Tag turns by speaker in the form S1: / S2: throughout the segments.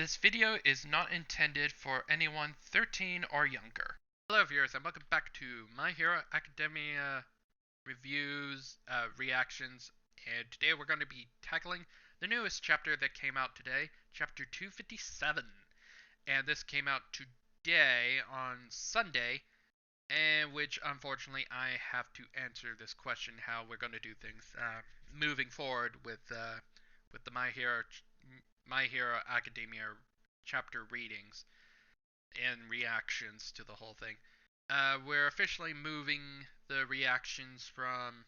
S1: This video is not intended for anyone 13 or younger. Hello viewers and welcome back to My Hero Academia reviews, reactions, and today we're going to be tackling the newest chapter that came out today, chapter 257. And this came out today on Sunday, and which unfortunately I have to answer this question how we're going to do things moving forward with the My Hero Academia chapter readings and reactions to the whole thing. We're officially moving the reactions from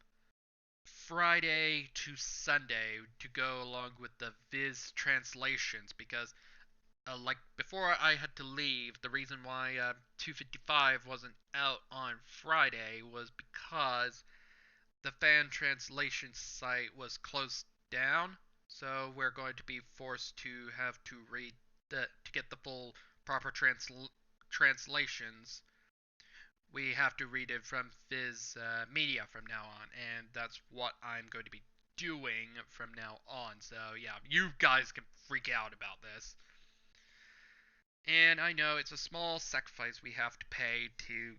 S1: Friday to Sunday to go along with the Viz translations because, like before I had to leave, the reason why 255 wasn't out on Friday was because the fan translation site was closed down, so we're going to be forced to have to read to get the full proper translations. We have to read it from Viz Media from now on, and that's what I'm going to be doing from now on. So yeah, you guys can freak out about this. And I know it's a small sacrifice we have to pay to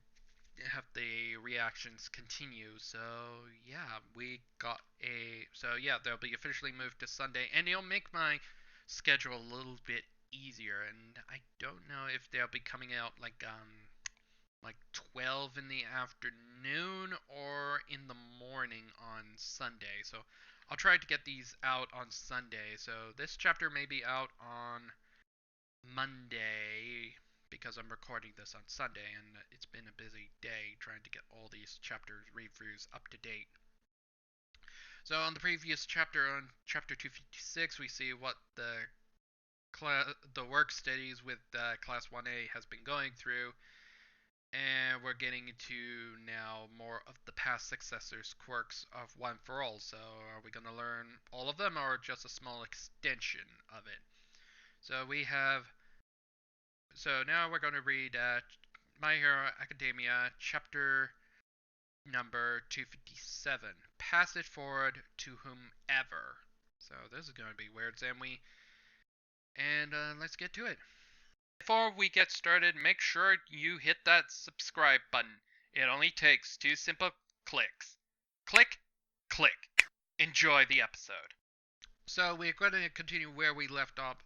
S1: have the reactions continue. So yeah, they'll be officially moved to Sunday, and it'll make my schedule a little bit easier. And I don't know if they'll be coming out like 12 in the afternoon or in the morning on Sunday. So I'll try to get these out on Sunday. So this chapter may be out on Monday because I'm recording this on Sunday and it's been a busy day trying to get all these chapters reviews up to date. So on the previous chapter, on chapter 256, we see what the work studies with Class 1A has been going through, and we're getting into now more of the past successors' quirks of One for All. So are we going to learn all of them or just a small extension of it? So now we're going to read My Hero Academia chapter number 257. Pass it forward to whomever. So this is going to be weird, and let's get to it. Before we get started, make sure you hit that subscribe button. It only takes 2 simple clicks. Click, click. Enjoy the episode. So we're going to continue where we left off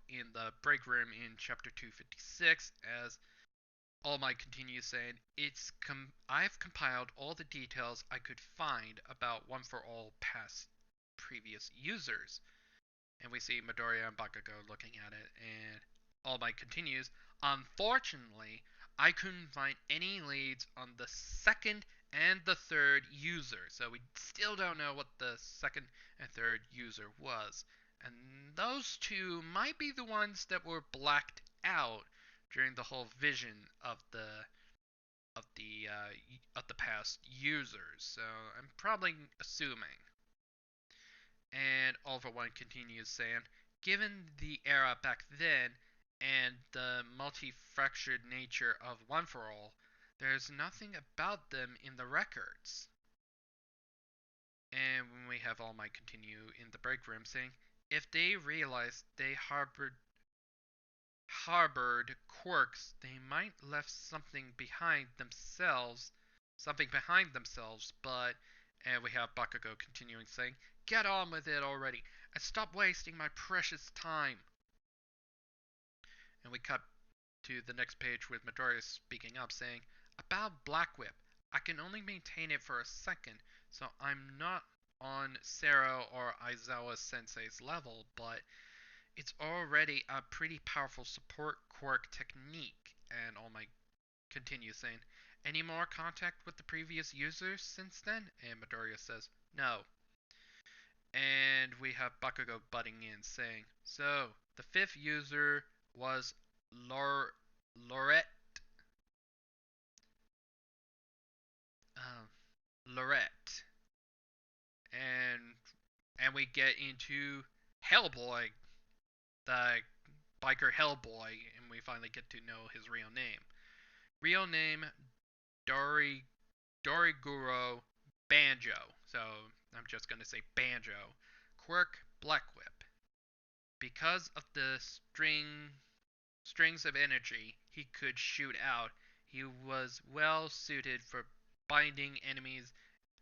S1: in the break room in chapter 256, as All Might continues saying, I've compiled all the details I could find about One for All past previous users. And we see Midoriya and Bakugo looking at it, and All Might continues, unfortunately, I couldn't find any leads on the second and the third user. So we still don't know what the second and third user was. And those two might be the ones that were blacked out during the whole vision of the past users. So I'm probably assuming. And All for One continues saying, given the era back then and the multi-fractured nature of One for All, there's nothing about them in the records. And when we have All Might continue in the break room saying, if they realized they harbored quirks, they might left something behind themselves, but, and we have Bakugo continuing saying, get on with it already, and stop wasting my precious time. And we cut to the next page with Midoriya speaking up saying, about Black Whip, I can only maintain it for a second, so I'm not on Sero or Aizawa Sensei's level, but it's already a pretty powerful support quirk technique. And All Might continues saying, any more contact with the previous users since then? And Midoriya says, no. And we have Bakugo butting in saying, so the fifth user was Lorette. Lorette. And we get into Hellboy, the biker Hellboy, and we finally get to know his real name. Real name, Doriguro Banjo. So I'm just going to say Banjo. Quirk, Black Whip. because of the strings of energy he could shoot out, he was well suited for binding enemies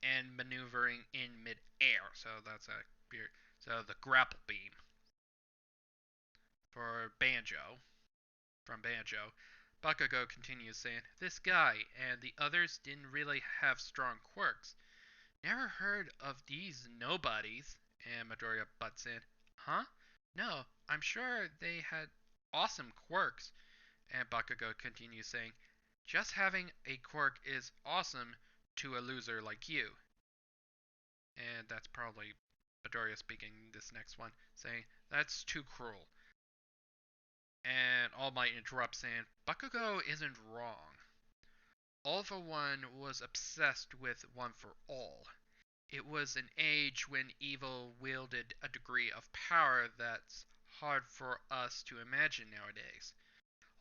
S1: and maneuvering in mid-air. So that's a so the grapple beam for Banjo from Banjo. Bakugo continues saying, "This guy and the others didn't really have strong quirks. Never heard of these nobodies." And Midoriya butts in, "Huh? No, I'm sure they had awesome quirks." And Bakugo continues saying, "Just having a quirk is awesome to a loser like you." And that's probably Midoriya speaking this next one, saying, "That's too cruel." And All Might interrupts saying, "Bakugo isn't wrong. All for One was obsessed with One for All. It was an age when evil wielded a degree of power that's hard for us to imagine nowadays.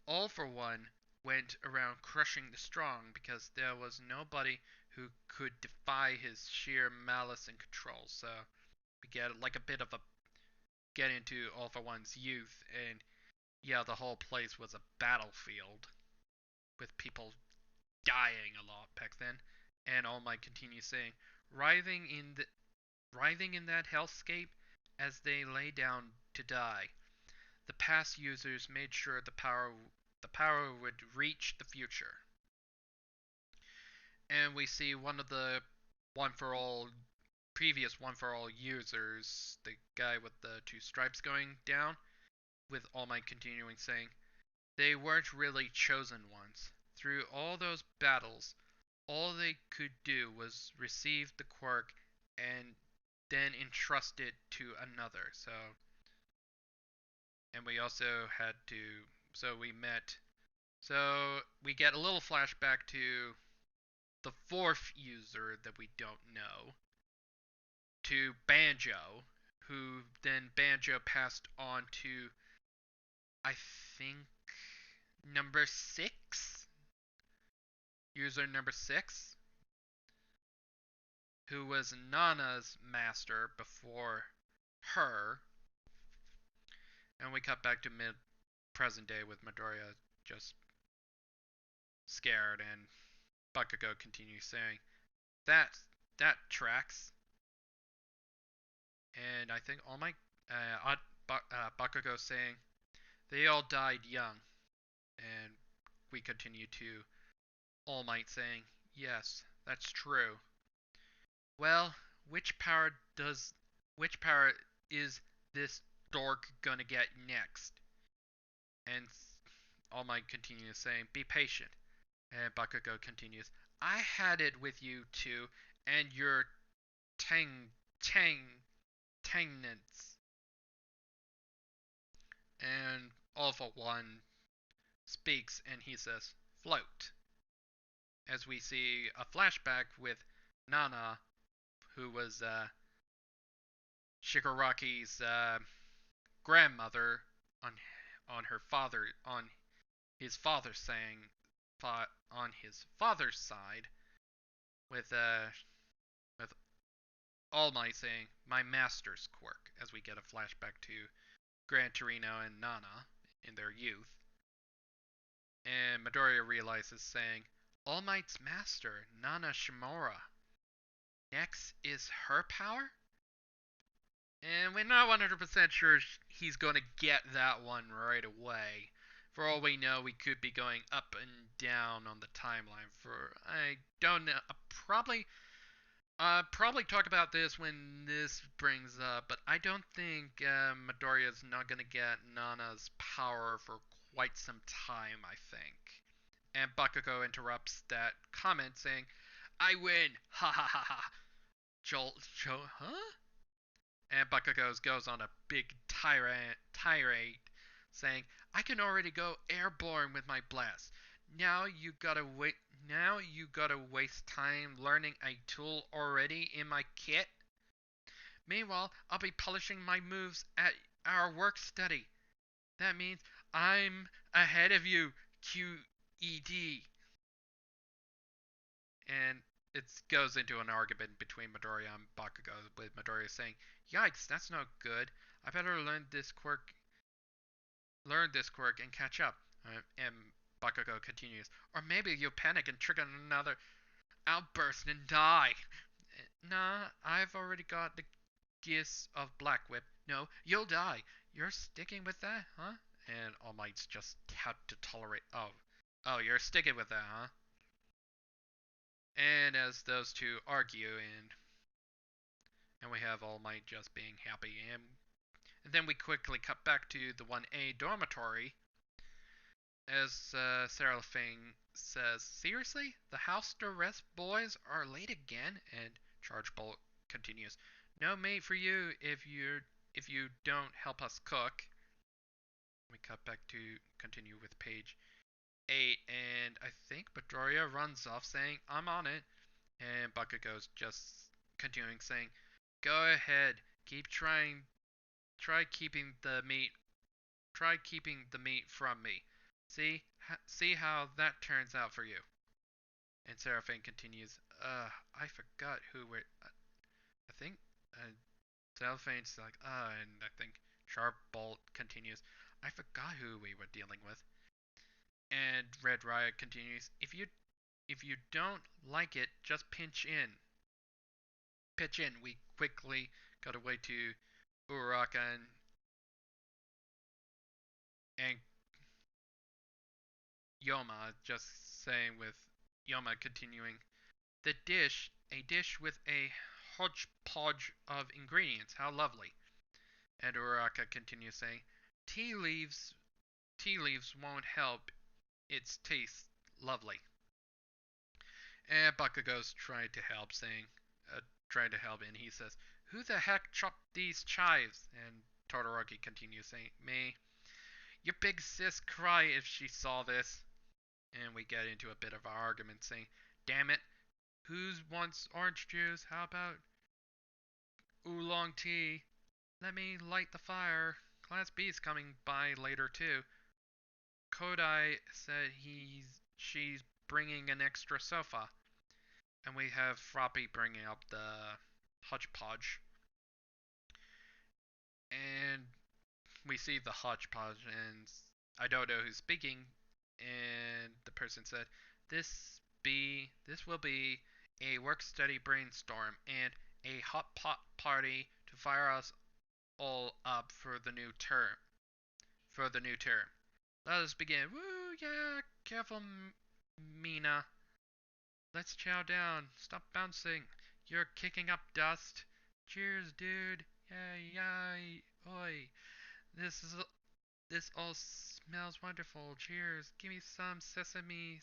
S1: All for One went around crushing the strong because there was nobody who could defy his sheer malice and control." So we get like a bit of a get into All for One's youth, and yeah, the whole place was a battlefield with people dying a lot back then. And All Might continues saying, writhing in the writhing in that hellscape as they lay down to die. The past users made sure the power would reach the future. And we see one of the one for all previous one for all users, the guy with the two stripes going down, with All Might continuing saying, "They weren't really chosen ones. Through all those battles, all they could do was receive the quirk and then entrust it to another." And we also had to, so we met, so we get a little flashback to the fourth user that we don't know, to Banjo, who then Banjo passed on to, I think, number 6? User number 6? Who was Nana's master before her. And we cut back to mid present day with Midoriya just scared, and Bakugo continues saying, That tracks." And I think All Might, Bakugo saying, "They all died young." And we continue to All Might saying, "Yes, that's true. Well, which power is this dork gonna get next?" And All Might continues saying, "Be patient." And Bakugo continues, "I had it with you too, and your tangnets." And All for One speaks, and he says, "Float." As we see a flashback with Nana, who was Shigaraki's grandmother on her father on his father's saying on his father's side, with with All Might saying, "My master's quirk," as we get a flashback to Gran Torino and Nana in their youth. And Midoriya realizes, saying, "All Might's master, Nana Shimura. Next is her power?" And we're not 100% sure he's going to get that one right away. For all we know, we could be going up and down on the timeline. I don't know. Probably talk about this when this brings up, but I don't think Midoriya's not going to get Nana's power for quite some time, I think. And Bakugo interrupts that comment saying, "I win! Ha ha ha ha!" Huh? And Bakugo goes on a big tirade saying, "I can already go airborne with my blast. Now you gotta wait. Now you gotta waste time learning a tool already in my kit. Meanwhile, I'll be polishing my moves at our work study. That means I'm ahead of you, QED." And it goes into an argument between Midoriya and Bakugo, with Midoriya saying, "Yikes, that's no good. I better learn this quirk and catch up. And Bakugo continues. Or maybe you'll panic and trigger another outburst and die. Nah, I've already got the gist of Black Whip. No, you'll die. You're sticking with that, huh? And All Might's just had to tolerate. Oh, you're sticking with that, huh? And as those two argue, and we have All Might just being happy, and then we quickly cut back to the 1A dormitory as Seraphine says, "Seriously, the house arrest boys are late again?" And Charge Bolt continues, "No mate for you if you don't help us cook." We cut back to continue with page 8, and I think Midoriya runs off saying, "I'm on it," and Bakugo's just continuing saying, "Go ahead, keep trying, try keeping the meat, try keeping the meat from me. See how that turns out for you." And Seraphine continues, I forgot who we're. I think Seraphine's like, and I think Sharp Bolt continues, "I forgot who we were dealing with." And Red Riot continues, "If you don't like it, just pitch in." We quickly got away to Uraraka and Yoma, just saying with Yoma continuing, a dish with a hodgepodge of ingredients. How lovely." And Uraraka continues saying, "Tea leaves, tea leaves won't help. Its taste lovely." And Bakugo's trying to help, and he says, "Who the heck chopped these chives?" And Todoroki continues saying, "Me. Your big sis cry if she saw this." And we get into a bit of an argument saying, "Damn it, who wants orange juice? How about oolong tea? Let me light the fire. Class B's coming by later too." Kodai said she's bringing an extra sofa. And we have Froppy bringing up the hodgepodge. And we see the hodgepodge, and I don't know who's speaking. And the person said, This will be a work study brainstorm and a hot pot party to fire us all up for the new term. Let us begin. Woo, yeah, careful, Mina. Let's chow down. Stop bouncing. You're kicking up dust. Cheers, dude. Yay, yay, oi. This is this all smells wonderful. Cheers. Give me some sesame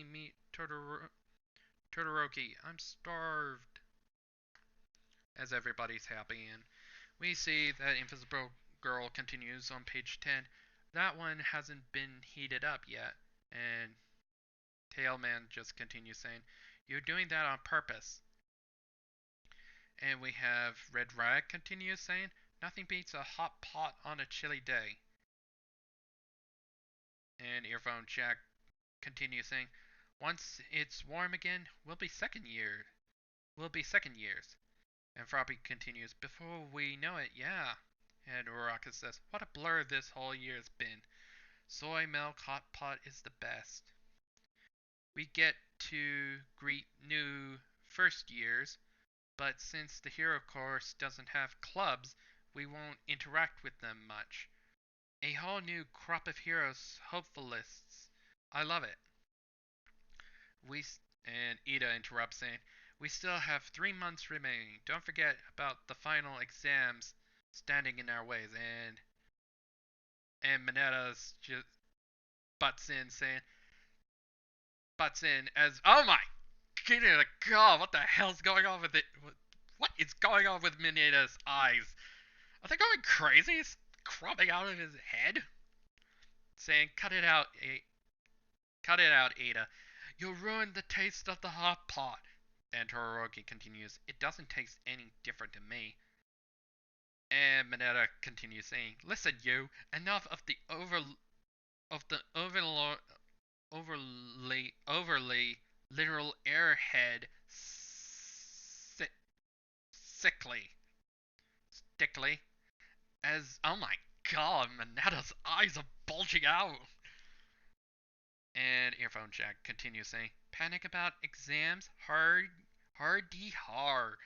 S1: meat, Todoroki. I'm starved. As everybody's happy, and we see that Invisible Girl continues on page 10. That one hasn't been heated up yet, and Tailman just continues saying, "You're doing that on purpose." And we have Red Riot continues saying, "Nothing beats a hot pot on a chilly day." And Earphone Jack continues saying, "Once it's warm again, We'll be second years." And Froppy continues, "Before we know it, yeah." And Uraraka says, "What a blur this whole year's been. Soy milk hot pot is the best." We get to greet new first years, but since the hero course doesn't have clubs, we won't interact with them much. A whole new crop of heroes, hopefulists. I love it. We and Ida interrupts saying, "We still have 3 months remaining. Don't forget about the final exams standing in our ways." And Mineta's just butts in as, "Oh my god, what the hell's going on with it? What is going on with Mineta's eyes? Are they going crazy? It's cropping out of his head?" Saying, cut it out, Ada. You'll ruin the taste of the hot pot." And Todoroki continues, "It doesn't taste any different to me." And Mineta continues saying, "Listen, you, enough of the overly literal airhead sickly. Stickly. As, oh my god, Mineta's eyes are bulging out. And Earphone Jack continues saying, panic about exams? Hardy har.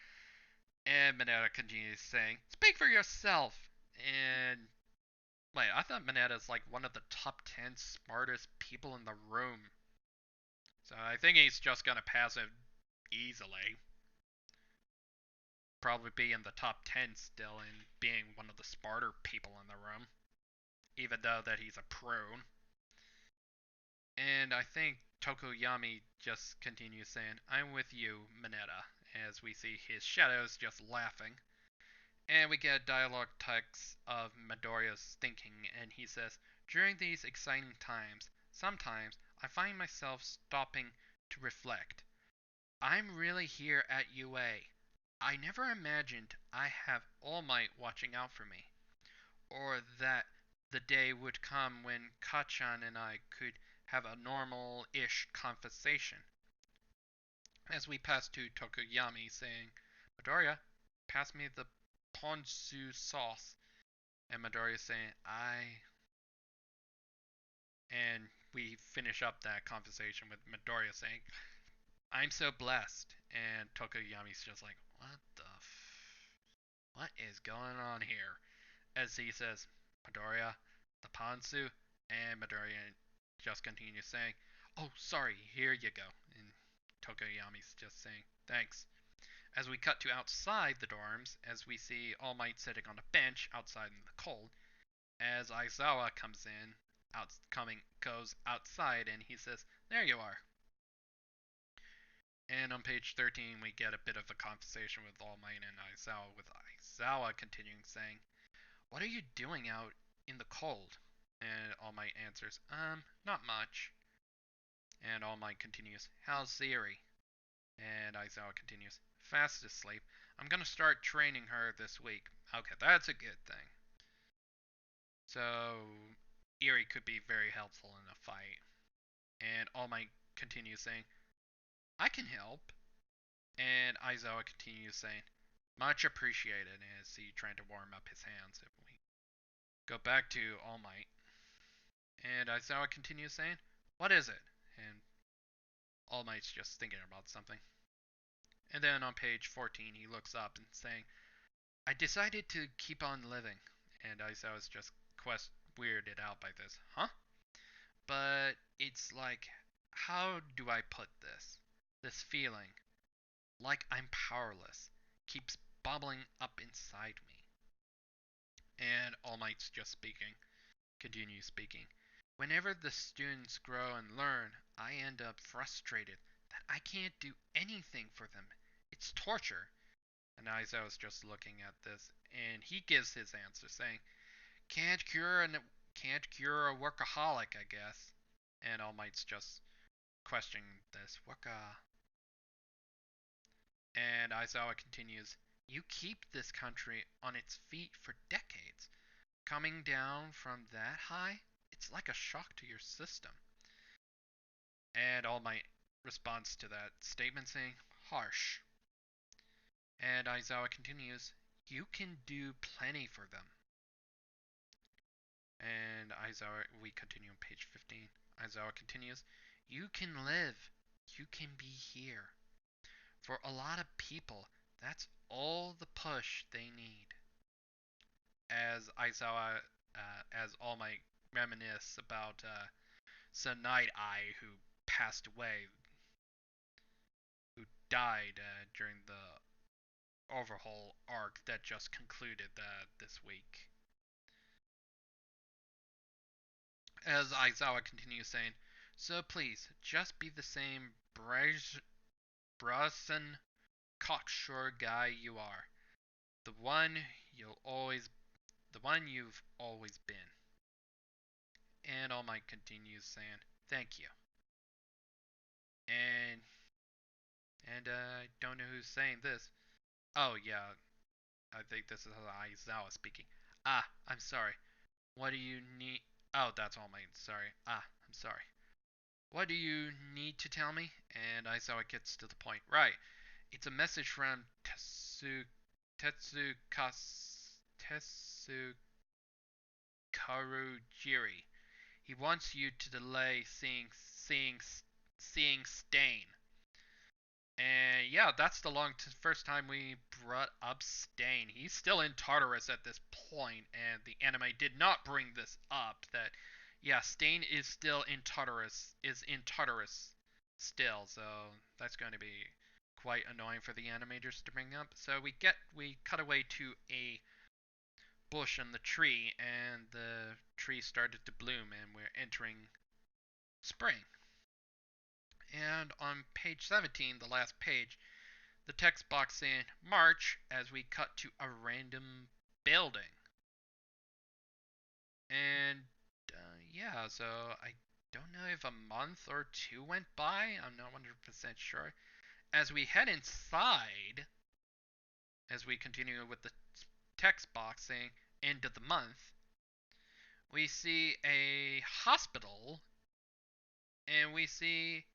S1: And Mineta continues saying, speak for yourself. And wait, I thought Mineta's like one of the top 10 smartest people in the room. So I think he's just gonna pass it easily. Probably be in the top 10 still in being one of the smarter people in the room. Even though that he's a prune. And I think Tokoyami just continues saying, I'm with you, Mineta, as we see his shadows just laughing. And we get a dialogue text of Midoriya's thinking, and he says, during these exciting times, sometimes I find myself stopping to reflect. I'm really here at UA. I never imagined I have All Might watching out for me, or that the day would come when Kachan and I could have a normal-ish conversation. As we pass to Tokoyami saying, Midoriya, pass me the ponzu sauce. And Midoriya saying, And we finish up that conversation with Midoriya saying, I'm so blessed. And Tokoyami's just like, what is going on here? As he says, Midoriya, the ponzu. And Midoriya just continues saying, oh, sorry, here you go. And Tokoyami's just saying, thanks. As we cut to outside the dorms, as we see All Might sitting on a bench outside in the cold, as Aizawa goes outside and he says, there you are. And on page 13, we get a bit of a conversation with All Might and Aizawa, with Aizawa continuing saying, what are you doing out in the cold? And All Might answers, not much. And All Might continues, how's Eri? And Aizawa continues, fast asleep. I'm gonna start training her this week. Okay, that's a good thing. So, Eri could be very helpful in a fight. And All Might continues saying, I can help. And Aizawa continues saying, much appreciated, as he trying to warm up his hands. If we go back to All Might. And Aizawa continues saying, what is it? And All Might's just thinking about something. And then on page 14, he looks up and saying, I decided to keep on living. And Aizawa's just weirded out by this. Huh? But it's like, how do I put this? This feeling, like I'm powerless, keeps bubbling up inside me. And All Might's just speaking, continues speaking. Whenever the students grow and learn, I end up frustrated that I can't do anything for them. It's torture. And Aizawa's just looking at this, and he gives his answer, saying, Can't cure a workaholic, I guess. And All Might's just questioning this. And Aizawa continues, you keep this country on its feet for decades. Coming down from that high, it's like a shock to your system. And All Might responds to that statement saying, harsh. And Aizawa continues, you can do plenty for them. And Aizawa, we continue on page 15. Aizawa continues, you can live. You can be here. For a lot of people, that's all the push they need. As Aizawa, as All Might reminisce about Night Eye, who passed away, who died during the overhaul arc that just concluded this week. As Aizawa continues saying, so please, just be the same brazen cocksure guy you are. The one you've always been. And All Might continues saying, thank you. And I don't know who's saying this. Oh yeah, I think this is Aizawa speaking. I'm sorry. What do you need? Oh, that's All Might. Sorry. I'm sorry. What do you need to tell me? And Aizawa gets to the point. Right. It's a message from Tetsukas Karujiri. He wants you to delay seeing Stain. And yeah, that's the first time we brought up Stain. He's still in Tartarus at this point, and the anime did not bring this up. That yeah, Stain is still in Tartarus, still. So that's going to be quite annoying for the animators to bring up. So we cut away to a bush in the tree, and the tree started to bloom, and we're entering spring. And on page 17, the last page, the text box saying March as we cut to a random building. And yeah, so I don't know if a month or two went by. I'm not 100% sure. As we head inside, as we continue with the text box saying end of the month, we see a hospital, and we see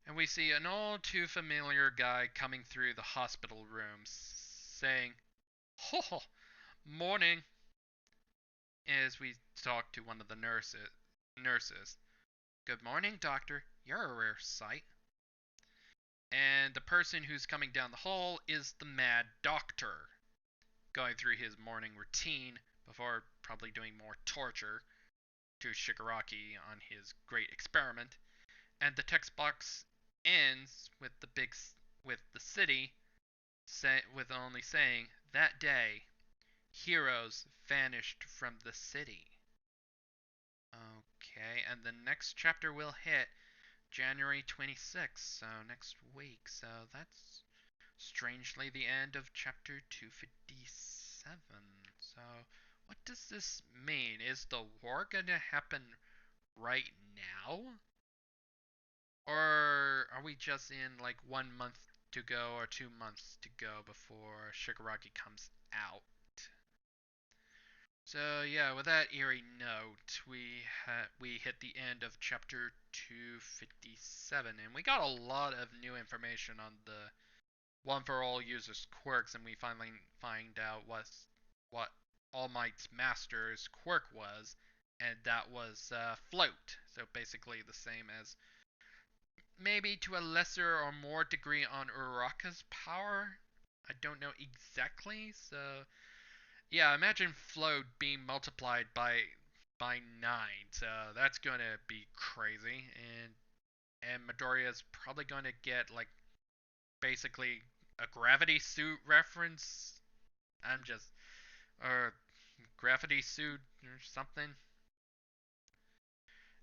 S1: an all too familiar guy coming through the hospital room saying, "Oh, morning," as we talk to one of the nurses. "Good morning, doctor. You're a rare sight." And the person who's coming down the hall is the mad doctor, going through his morning routine before probably doing more torture to Shigaraki on his great experiment. And the text box ends with the city with only saying that day heroes vanished from the city. Okay, and the next chapter will hit January 26th, so next week. So that's strangely the end of chapter 257. So what does this mean? Is the war gonna happen right now? Or are we just in like 1 month to go or 2 months to go before Shigaraki comes out? So yeah, with that eerie note, we hit the end of chapter 257, and we got a lot of new information on the One for All users' quirks, and we finally find out what All Might's master's quirk was, and that was float. So basically the same as maybe to a lesser or more degree on Uraka's power. I don't know exactly, so yeah, imagine float being multiplied by 9. So that's gonna be crazy, and Midoriya's probably gonna get like basically a gravity suit reference. I'm just or gravity suit or something.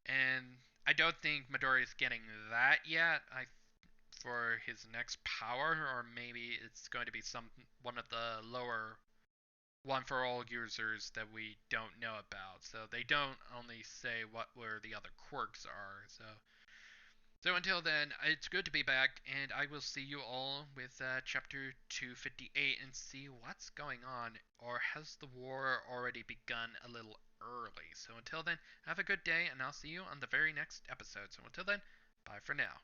S1: And I don't think Midoriya's getting that yet. I for his next power, or maybe it's going to be one of the lower One for All users that we don't know about. So they don't only say what where the other quirks are. So until then, it's good to be back, and I will see you all with chapter 258 and see what's going on, or has the war already begun a little early? So until then, have a good day, and I'll see you on the very next episode. So until then, bye for now.